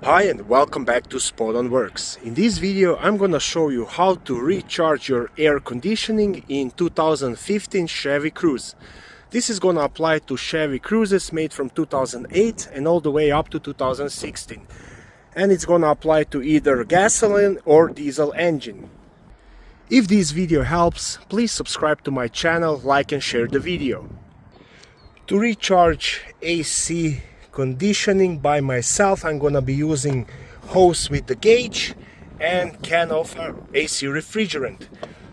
Hi and welcome back to Spot On Works. In this video I'm gonna show you how to recharge your air conditioning in 2015 Chevy Cruze. This is gonna apply to Chevy Cruzes made from 2008 and all the way up to 2016. And it's gonna apply to either gasoline or diesel engine. If this video helps, please subscribe to my channel, like and share the video. To recharge AC conditioning by myself, I'm gonna be using hose with the gauge and can of AC refrigerant.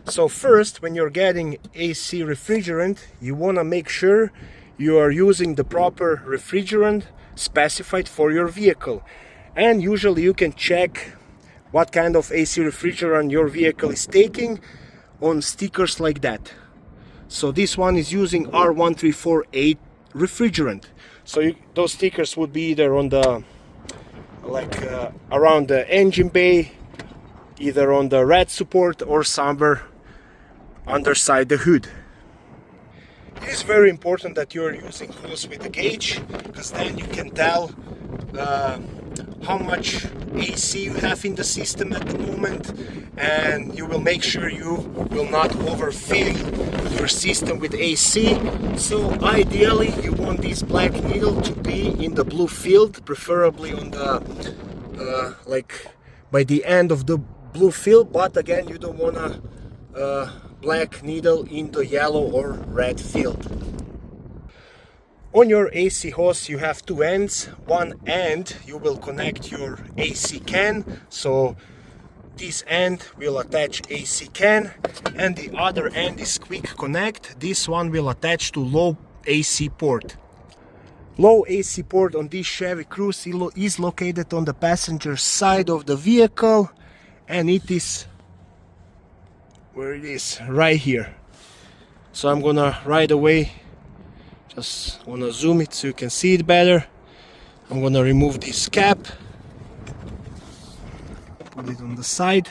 So first, when you're getting AC refrigerant, you wanna make sure you are using the proper refrigerant specified for your vehicle. And usually you can check what kind of AC refrigerant your vehicle is taking on stickers like that. So this one is using R1348 refrigerant. So those stickers would be either on the around the engine bay, either on the red support or somewhere underside the hood. It is very important that you're using hose with the gauge, because then you can tell how much AC you have in the system at the moment, and you will make sure you will not overfill your system with AC. So ideally you want this black needle to be in the blue field, preferably on the by the end of the blue field, but again you don't want a black needle in the yellow or red field. On your AC hose you have two ends. One end you will connect your AC can, so this end will attach AC can, and the other end is quick connect. This one will attach to low AC port. Low AC port on this Chevy Cruze is located on the passenger side of the vehicle, and it is where it is, right here. So I'm gonna right away just wanna zoom it so you can see it better. I'm gonna remove this cap, put it on the side,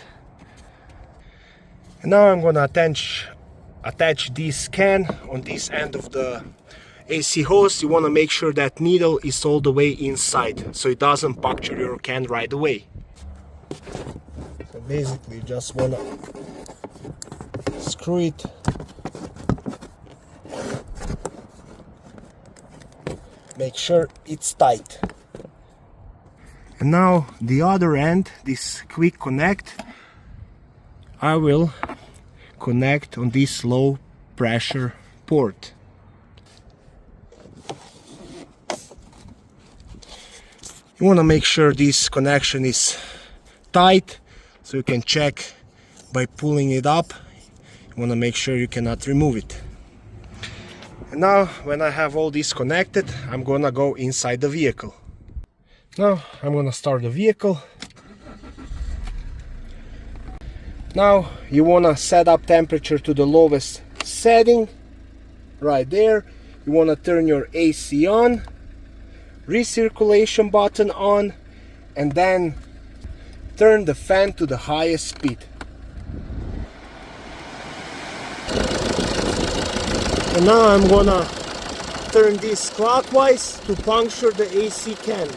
and now I'm gonna attach this can on this end of the AC hose. You wanna make sure that needle is all the way inside so it doesn't puncture your can right away. So basically you just wanna screw it make sure it's tight. And now the other end, this quick connect, I will connect on this low pressure port. You want to make sure this connection is tight, so you can check by pulling it up. You want to make sure you cannot remove it. And now when I have all this connected, I'm gonna go inside the vehicle. Now I'm gonna start the vehicle. Now you wanna set up temperature to the lowest setting, right there. You wanna turn your AC on, recirculation button on, and then turn the fan to the highest speed. And now I'm gonna turn this clockwise to puncture the AC can.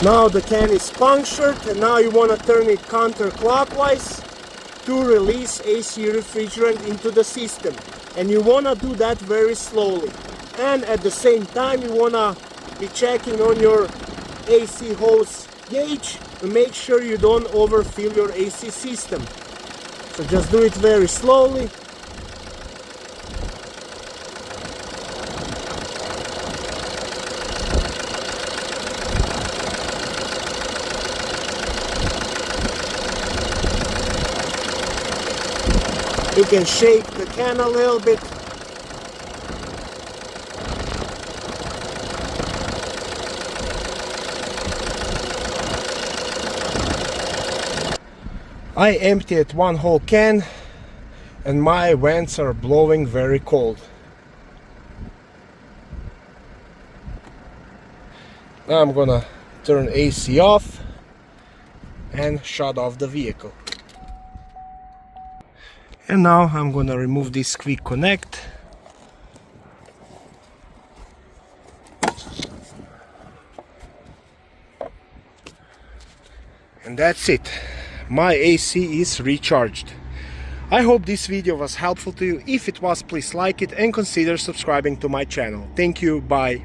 Now the can is punctured, and now you wanna turn it counterclockwise to release AC refrigerant into the system. And you wanna do that very slowly. And at the same time you wanna be checking on your AC hose gauge to make sure you don't overfill your AC system. So just do it very slowly. You can shake the can a little bit. I emptied one whole can and my vents are blowing very cold. Now I'm gonna turn AC off and shut off the vehicle. And now I'm gonna remove this quick connect. And that's it. My AC is recharged. I hope this video was helpful to you. If it was, please like it and consider subscribing to my channel. Thank you, bye.